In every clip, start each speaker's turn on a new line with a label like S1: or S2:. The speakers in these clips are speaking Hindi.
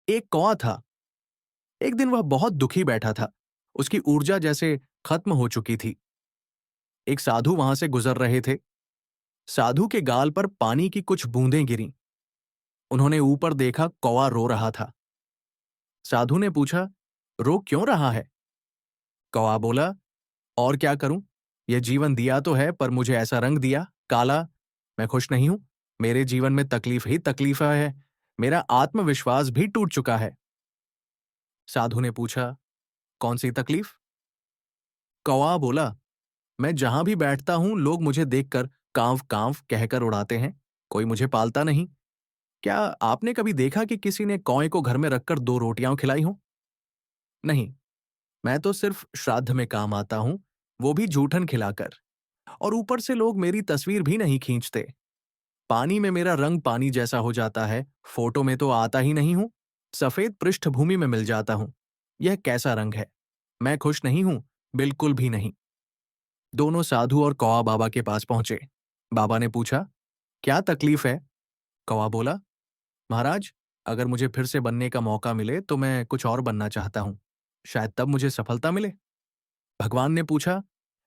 S1: एक कौवा था। एक दिन वह बहुत दुखी बैठा था। उसकी ऊर्जा जैसे खत्म हो चुकी थी। एक साधु वहां से गुजर रहे थे। साधु के गाल पर पानी की कुछ बूंदें गिरीं। उन्होंने ऊपर देखा, कौवा रो रहा था। साधु ने पूछा, रो क्यों रहा है? कौवा बोला, और क्या करूं? यह जीवन दिया तो है, पर मुझे ऐसा रंग दिया, काला। मैं खुश नहीं हूं। मेरे जीवन में तकलीफ ही तकलीफ है। मेरा आत्मविश्वास भी टूट चुका है। साधु ने पूछा, कौन सी तकलीफ? कौवा बोला, मैं जहां भी बैठता हूं, लोग मुझे देखकर कांव कांव कहकर उड़ाते हैं। कोई मुझे पालता नहीं। क्या आपने कभी देखा कि किसी ने कौए को घर में रखकर 2 रोटियां खिलाई हों? नहीं। मैं तो सिर्फ श्राद्ध में काम आता हूं, वो भी जूठन खिलाकर। और ऊपर से लोग मेरी तस्वीर भी नहीं खींचते। पानी में मेरा रंग पानी जैसा हो जाता है। फोटो में तो आता ही नहीं हूं। सफेद पृष्ठभूमि में मिल जाता हूं। यह कैसा रंग है? मैं खुश नहीं हूं, बिल्कुल भी नहीं। दोनों साधु और कौवा बाबा के पास पहुंचे। बाबा ने पूछा, क्या तकलीफ है? कौवा बोला, महाराज, अगर मुझे फिर से बनने का मौका मिले तो मैं कुछ और बनना चाहता हूं। शायद तब मुझे सफलता मिले। भगवान ने पूछा,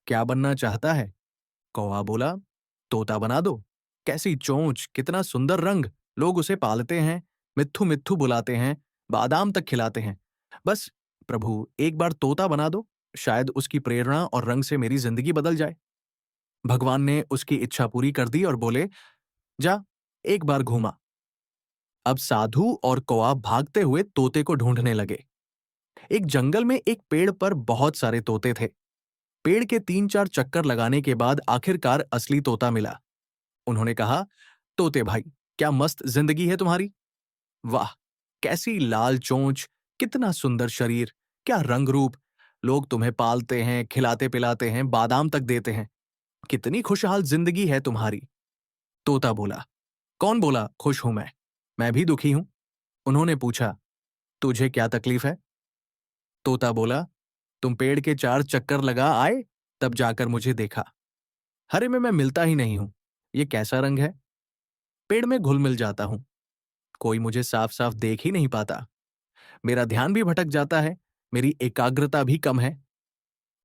S1: क्या बनना चाहता है? कौवा बोला, तोता बना दो। कैसी चोंच, कितना सुंदर रंग। लोग उसे पालते हैं, मिट्ठू मिट्ठू बुलाते हैं, बादाम तक खिलाते हैं। बस प्रभु, एक बार तोता बना दो। शायद उसकी प्रेरणा और रंग से मेरी जिंदगी बदल जाए। भगवान ने उसकी इच्छा पूरी कर दी और बोले, जा, एक बार घूमा। अब साधु और कौवा भागते हुए तोते को ढूंढने लगे। एक जंगल में एक पेड़ पर बहुत सारे तोते थे। पेड़ के 3-4 चक्कर लगाने के बाद आखिरकार असली तोता मिला। उन्होंने कहा, तोते भाई, क्या मस्त जिंदगी है तुम्हारी। वाह, कैसी लाल चोंच, कितना सुंदर शरीर, क्या रंग रूप। लोग तुम्हें पालते हैं, खिलाते पिलाते हैं, बादाम तक देते हैं। कितनी खुशहाल जिंदगी है तुम्हारी। तोता बोला, कौन बोला खुश हूं मैं भी दुखी हूं। उन्होंने पूछा, तुझे क्या तकलीफ है? तोता बोला, तुम पेड़ के 4 चक्कर लगा आए, तब जाकर मुझे देखा। हरे में मैं मिलता ही नहीं हूं। ये कैसा रंग है? पेड़ में घुल मिल जाता हूं। कोई मुझे साफ साफ देख ही नहीं पाता। मेरा ध्यान भी भटक जाता है। मेरी एकाग्रता भी कम है।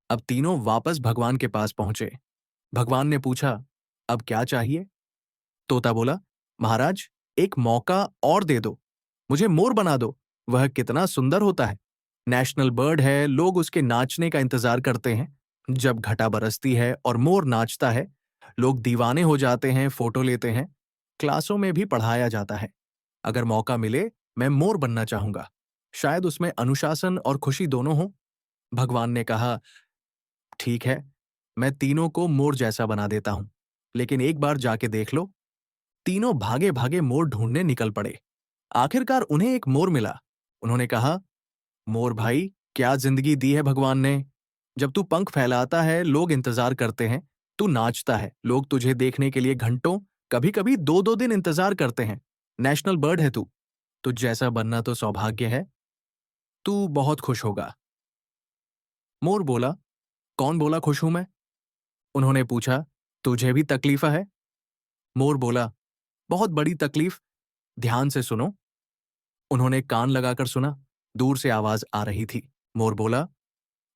S1: अब तीनों वापस भगवान के पास पहुंचे। भगवान ने पूछा, अब क्या चाहिए? तोता बोला, महाराज, एक मौका और दे दो। मुझे मोर बना दो। वह कितना सुंदर होता है। नेशनल बर्ड है, लोग उसके नाचने का इंतजार करते हैं। जब घटा बरसती है और मोर नाचता है, लोग दीवाने हो जाते हैं, फोटो लेते हैं। क्लासों में भी पढ़ाया जाता है। अगर मौका मिले, मैं मोर बनना चाहूंगा। शायद उसमें अनुशासन और खुशी दोनों हो। भगवान ने कहा, ठीक है, मैं तीनों को मोर जैसा बना देता हूं, लेकिन एक बार जाके देख लो। तीनों भागे भागे मोर ढूंढने निकल पड़े। आखिरकार उन्हें एक मोर मिला। उन्होंने कहा, मोर भाई, क्या जिंदगी दी है भगवान ने। जब तू पंख फैलाता है, लोग इंतजार करते हैं। तू नाचता है, लोग तुझे देखने के लिए घंटों, कभी कभी 2-2 दिन इंतजार करते हैं। नेशनल बर्ड है तू। तुझ जैसा बनना तो सौभाग्य है। तू बहुत खुश होगा। मोर बोला, कौन बोला खुश हूं मैं? उन्होंने पूछा, तुझे भी तकलीफ है? मोर बोला, बहुत बड़ी तकलीफ। ध्यान से सुनो। उन्होंने कान लगाकर सुना। दूर से आवाज आ रही थी। मोर बोला,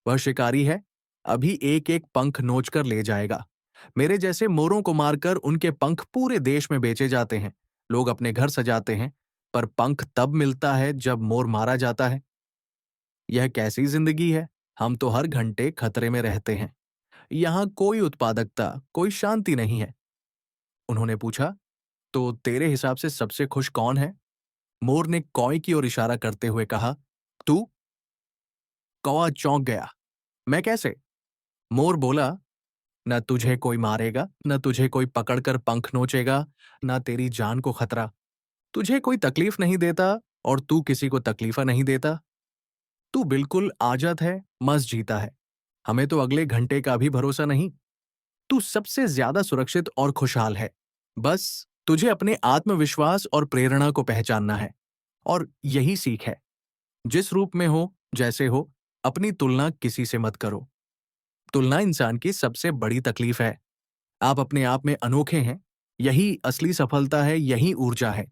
S1: वह शिकारी है। अभी एक एक पंख नोच कर ले जाएगा। मेरे जैसे मोरों को मारकर उनके पंख पूरे देश में बेचे जाते हैं। लोग अपने घर सजाते हैं, पर पंख तब मिलता है जब मोर मारा जाता है। यह कैसी जिंदगी है? हम तो हर घंटे खतरे में रहते हैं। यहां कोई उत्पादकता, कोई शांति नहीं है। उन्होंने पूछा, तो तेरे हिसाब से सबसे खुश कौन है? मोर ने कौए की ओर इशारा करते हुए कहा, तू। कौवा चौंक गया। मैं कैसे? मोर बोला, न तुझे कोई मारेगा, न तुझे कोई पकड़कर पंख नोचेगा, न तेरी जान को खतरा। तुझे कोई तकलीफ नहीं देता और तू किसी को तकलीफा नहीं देता। तू बिल्कुल आजाद है, मस्त जीता है। हमें तो अगले घंटे का भी भरोसा नहीं। तू सबसे ज्यादा सुरक्षित और खुशहाल है। बस तुझे अपने आत्मविश्वास और प्रेरणा को पहचानना है। और यही सीख है। जिस रूप में हो, जैसे हो, अपनी तुलना किसी से मत करो। तुलना इंसान की सबसे बड़ी तकलीफ है। आप अपने आप में अनोखे हैं। यही असली सफलता है, यही ऊर्जा है।